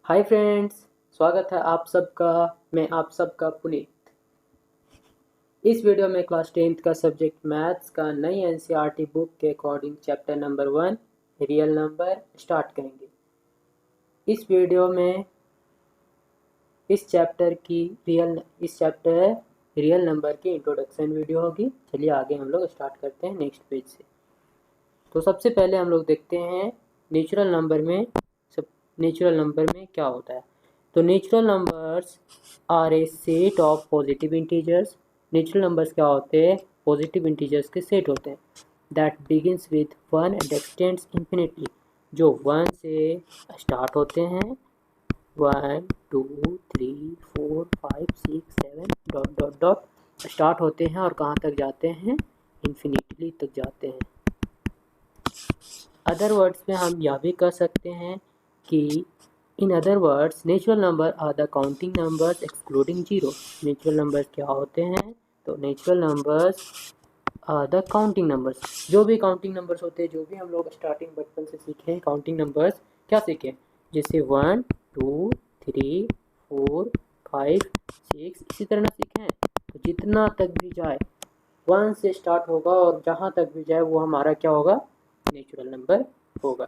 Hi friends, स्वागत है आप सबका। मैं आप सबका पुनीत। इस वीडियो में क्लास 10th का सब्जेक्ट मैथ्स का नई एनसीईआरटी बुक के according chapter number 1 real number start करेंगे। इस वीडियो में इस चैप्टर रियल नंबर की इंट्रोडक्शन वीडियो होगी। चलिए आगे हम लोग स्टार्ट करते हैं नेक्स्ट पेज से। तो सबसे पहले हम लोग देखते हैं नेचुरल नंबर में क्या होता है। तो natural numbers are a set of positive integers. Natural numbers क्या होते हैं? पॉजिटिव इंटीजर्स के सेट होते हैं that begins with 1 and extends infinitely, जो 1 से स्टार्ट होते हैं। 1 2 3 4 5 6 7 डॉट डॉट डॉट स्टार्ट होते हैं और कहाँ तक जाते हैं? इन्फिनिटली तक जाते हैं। अदर वर्ड्स में हम यह भी कह सकते हैं कि in other words natural number are the counting numbers excluding zero. Natural numbers क्या होते हैं? तो natural numbers are the counting numbers, जो भी काउंटिंग नंबर्स होते हैं, जो भी हम लोग स्टार्टिंग बचपन से सीखे हैं काउंटिंग नंबर्स, क्या सीखे? जैसे 1 2 3 4 5 6 इसी तरह सीखे हैं। तो जितना तक भी जाए 1 से स्टार्ट होगा और जहाँ तक भी जाए वो हमारा क्या होगा? नेचुरल नंबर होगा,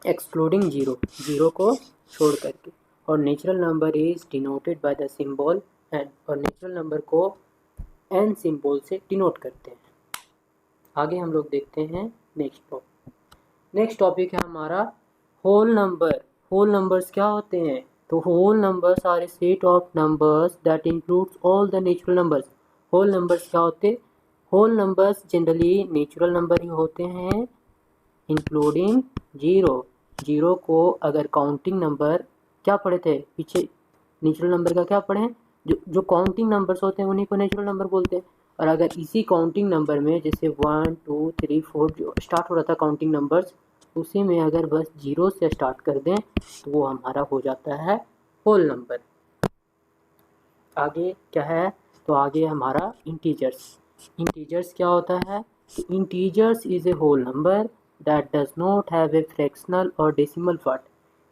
एक्सक्लूडिंग जीरो, जीरो को छोड़ करके। और natural number is denoted by the symbol N, और नेचुरल नंबर को एन सिंबल से डिनोट करते हैं। आगे हम लोग देखते हैं नेक्स्ट टॉपिक है हमारा होल नंबर। होल नंबर्स क्या होते हैं? तो whole numbers are a set of numbers that includes all the natural numbers. Whole numbers क्या होते हैं? Whole numbers generally natural number ही होते हैं इंक्लूडिंग जीरो। जीरो को अगर काउंटिंग नंबर क्या पढ़े थे पीछे, नेचुरल नंबर का क्या पढ़े हैं? जो काउंटिंग नंबर्स होते हैं उन्हीं को नेचुरल नंबर बोलते हैं। और अगर इसी काउंटिंग नंबर में जैसे 1 2 3 4 जो स्टार्ट हो रहा था काउंटिंग नंबर्स, उसी में अगर बस जीरो से स्टार्ट कर दें तो वो हमारा हो जाता है होल नंबर। आगे क्या है? तो आगे हमारा इंटीजर्स। इंटीजर्स क्या होता है? Integers is a whole number that does not have a fractional और डेसिमल पार्ट।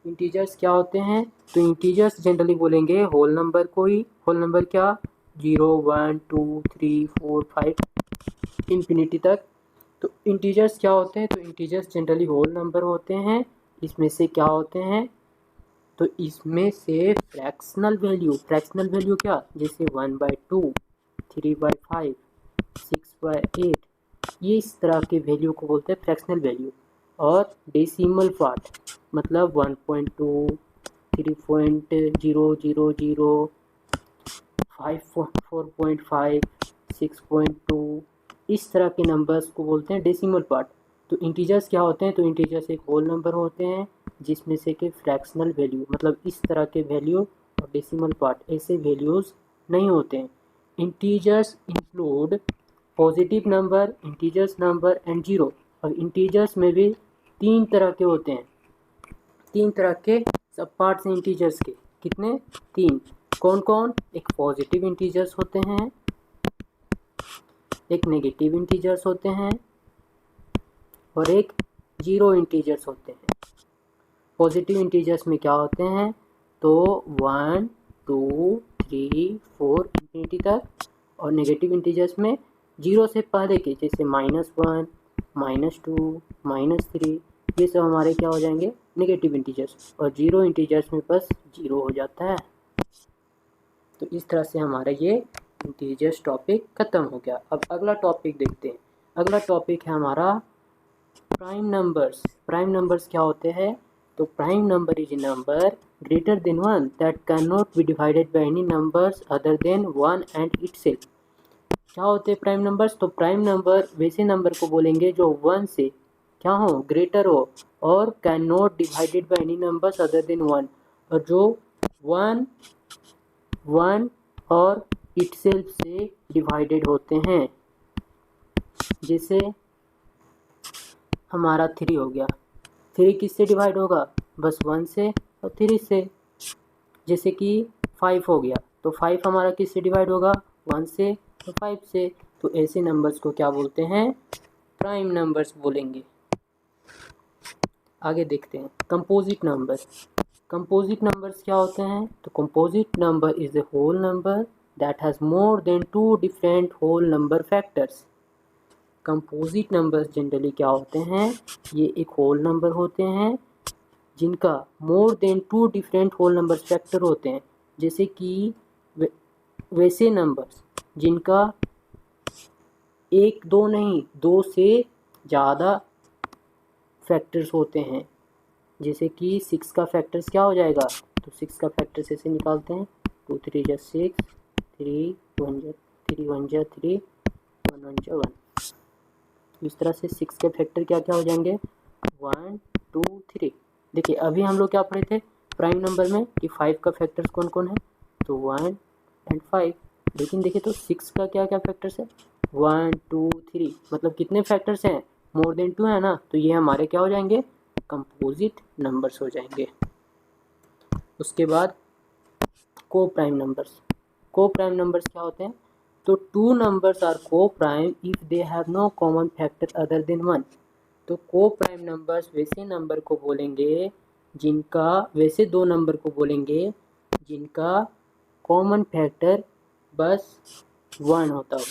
इंटीजर्स क्या होते हैं? तो इंटीजर्स जनरली बोलेंगे होल नंबर को ही। होल नंबर क्या? 0 1 2 3 4 5 इन्फिनिटी तक। तो इंटीजर्स क्या होते हैं? तो इंटीजर्स जनरली होल नंबर होते हैं। इसमें से क्या होते हैं? तो इसमें से फ्रैक्शनल वैल्यू क्या? जैसे 1/2 3/5 6/8, ये इस तरह के वैल्यू को बोलते हैं फ्रैक्शनल वैल्यू। और डेसिमल पार्ट मतलब 1.2 3.000 4.5 6.2, इस तरह के नंबर्स को बोलते हैं डेसिमल पार्ट। तो इंटीजर्स क्या होते हैं? तो इंटीजर्स एक होल नंबर होते हैं जिसमें से कि फ्रैक्शनल वैल्यू मतलब इस तरह के वैल्यू और डेसिमल पार्ट ऐसे वैल्यूज़ नहीं होते हैं। Integers include positive number, integers number and zero. और इंटीजर्स में भी 3 तरह के होते हैं। 3 तरह के सब पार्ट्स हैं इंटीजर्स के। कितने? 3। कौन कौन? एक पॉजिटिव इंटीजर्स होते हैं, एक नेगेटिव इंटीजर्स होते हैं और एक जीरो इंटीजर्स होते हैं। पॉजिटिव इंटीजर्स में क्या होते हैं? तो 1 2 3 4 इन्फिनिटी तक। और नेगेटिव इंटीजर्स में जीरो से पहले के जैसे -1 -2 -3, ये सब हमारे क्या हो जाएंगे? Negative integers. और जीरो इंटीजर्स में बस जीरो हो जाता है। तो इस तरह से हमारा ये इंटीजर्स टॉपिक ख़त्म हो गया। अब अगला टॉपिक देखते हैं। अगला टॉपिक है हमारा प्राइम नंबर्स। प्राइम नंबर्स क्या होते हैं? तो prime number is A number greater than 1 that can not be divided by any numbers other than 1 and itself. क्या होते हैं प्राइम नंबर्स? तो प्राइम नंबर वैसे नंबर को बोलेंगे जो 1 से क्या हो? ग्रेटर हो और can not divided by any numbers other than 1, और जो 1 और इटसेल्फ से डिवाइडेड होते हैं। जैसे हमारा 3 हो गया, 3 किससे डिवाइड होगा? बस 1 से और 3 से। जैसे कि 5 हो गया, तो 5 हमारा किससे डिवाइड होगा? 1 से और 5 से। तो ऐसे नंबर्स को क्या बोलते हैं? प्राइम नंबर्स बोलेंगे। आगे देखते हैं कंपोजिट नंबर। कंपोजिट नंबर्स क्या होते हैं? तो composite number is a whole number that has more than 2 different whole number factors. Composite numbers generally क्या होते हैं? ये एक होल नंबर होते हैं जिनका more than 2 different whole number factor होते हैं। जैसे कि वैसे नंबर्स जिनका एक दो नहीं, 2 से ज़्यादा फैक्टर्स होते हैं। जैसे कि 6 का फैक्टर्स क्या हो जाएगा? तो 6 का फैक्टर्स ऐसे निकालते हैं, 2 3 जा 6, 3 1 जा 3 1 जा 3, 1 1 जा 1। इस तरह से 6 के फैक्टर क्या क्या हो जाएंगे? 1 2 3। देखिए अभी हम लोग क्या पढ़े थे प्राइम नंबर में कि 5 का फैक्टर्स कौन कौन है? तो 1 एंड 5। लेकिन देखिए तो 6 का क्या क्या फैक्टर्स है? 1 2 3। मतलब कितने फैक्टर्स हैं? मोर देन 2 है ना, तो ये हमारे क्या हो जाएंगे? कंपोजिट नंबर्स हो जाएंगे। उसके बाद coprime numbers. Coprime numbers क्या होते हैं? तो 2 numbers are coprime if they have no common factor other than 1। तो को प्राइम नंबर्स वैसे नंबर को बोलेंगे जिनका, वैसे 2 नंबर को बोलेंगे जिनका कॉमन फैक्टर बस 1 होता हो।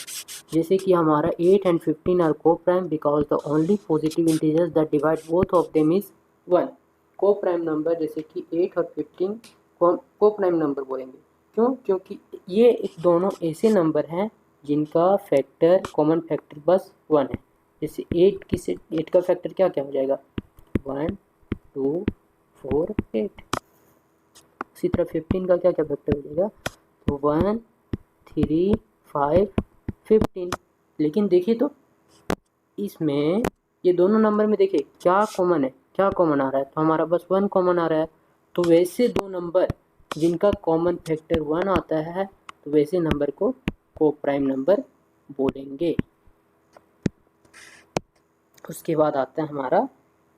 जैसे कि हमारा 8 एंड 15 आर को prime because the only positive integers that divide both of them is 1। को प्राइम नंबर जैसे कि 8 और 15 को प्राइम नंबर बोलेंगे। क्यों? क्योंकि ये एक दोनों ऐसे नंबर हैं जिनका फैक्टर, कॉमन फैक्टर बस 1 है। जैसे 8 का फैक्टर क्या क्या हो जाएगा? 1 2 4 8। उसी तरह 15 का क्या क्या फैक्टर हो जाएगा? तो 1 3 5 15। लेकिन देखिए तो इसमें ये दोनों नंबर में देखिए क्या कॉमन है, क्या कॉमन आ रहा है? तो हमारा बस 1 कॉमन आ रहा है। तो वैसे 2 नंबर जिनका कॉमन फैक्टर 1 आता है तो वैसे नंबर को प्राइम नंबर बोलेंगे। उसके बाद आता है हमारा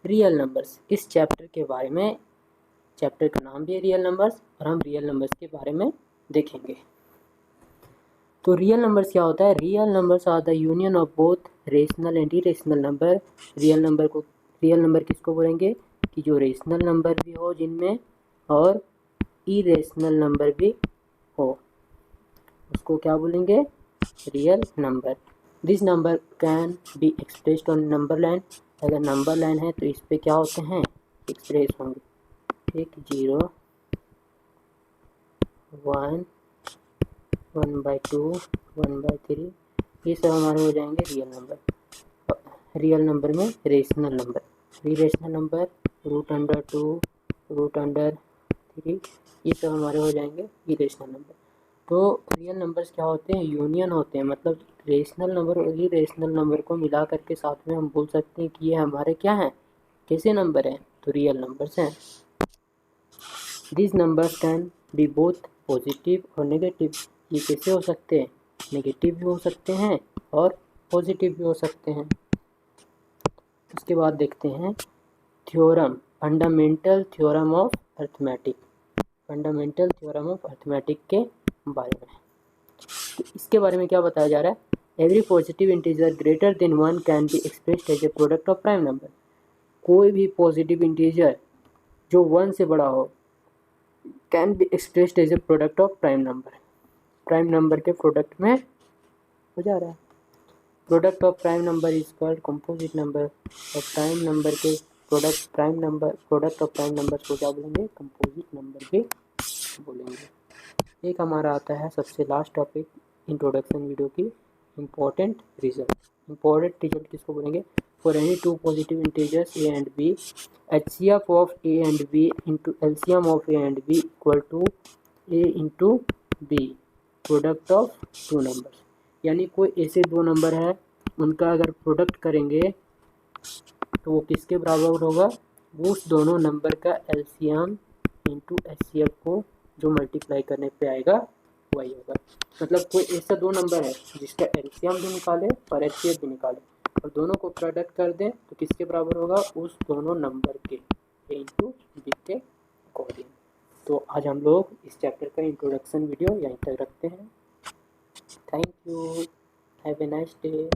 रियल नंबर्स। इस चैप्टर के बारे में, चैप्टर का नाम भी है रियल नंबर्स, और हम रियल नंबर्स के बारे में देखेंगे। तो रियल नंबर्स क्या होता है? Real numbers are the union of both rational and irrational number. Real number किसको बोलेंगे? कि जो रेशनल नंबर भी हो जिनमें और इरेशनल नंबर भी हो, उसको क्या बोलेंगे? Real number. This number can be expressed on number line. अगर नंबर लाइन है तो इस पे क्या होते हैं? एक्सप्रेस होंगे। ठीक, 0 1 1/2 1/3, ये सब हमारे हो जाएंगे रियल नंबर। रियल नंबर में रेशनल नंबर, इरेशनल नंबर √2 √3, ये सब हमारे हो जाएंगे इरेशनल नंबर। तो रियल नंबर्स क्या होते हैं? यूनियन होते हैं। मतलब रेशनल नंबर और इरेशनल नंबर को मिला करके साथ में हम बोल सकते हैं कि ये हमारे क्या हैं? कैसे नंबर हैं? तो रियल नंबर्स हैं। This numbers can be both positive और नेगेटिव। ये कैसे हो सकते हैं? नेगेटिव भी हो सकते हैं और पॉजिटिव भी हो सकते हैं। उसके बाद देखते हैं theorem, fundamental theorem of arithmetic. Fundamental theorem of arithmetic के बारे में, तो इसके बारे में क्या बताया जा रहा है? Every positive integer greater than 1 can be expressed as a product of prime number. कोई भी पॉजिटिव इंटीजर जो 1 से बड़ा हो can be expressed as a product of prime number. Prime number के प्रोडक्ट में हो जा रहा है। Product of prime number is called composite number. और प्राइम नंबर के प्रोडक्ट ऑफ प्राइम नंबर को क्या बोलेंगे? कंपोजिट नंबर भी बोलेंगे। एक हमारा आता है सबसे लास्ट टॉपिक इंट्रोडक्शन वीडियो की, इम्पोर्टेंट रिजल्ट। इम्पोर्टेंट रिजल्ट किसको बोलेंगे? For any 2 positive integers A and B, HCF of A and B into LCM of A and B equal to A into B, product of 2 numbers. यानी कोई ऐसे 2 number है उनका अगर product करेंगे तो वो किसके बराबर होगा? वो उस दोनों नंबर का LCM इंटू HCF को जो मल्टीप्लाई करने पे आएगा वही होगा। मतलब कोई ऐसा 2 नंबर है जिसका LCM भी निकाले और HCF भी निकाले और दोनों को प्रोडक्ट कर दें तो किसके बराबर होगा? उस दोनों नंबर के A इंटू बी के अकॉर्डिंग। तो आज हम लोग इस चैप्टर का इंट्रोडक्शन वीडियो यहीं तक रखते हैं। Thank you, have a nice day.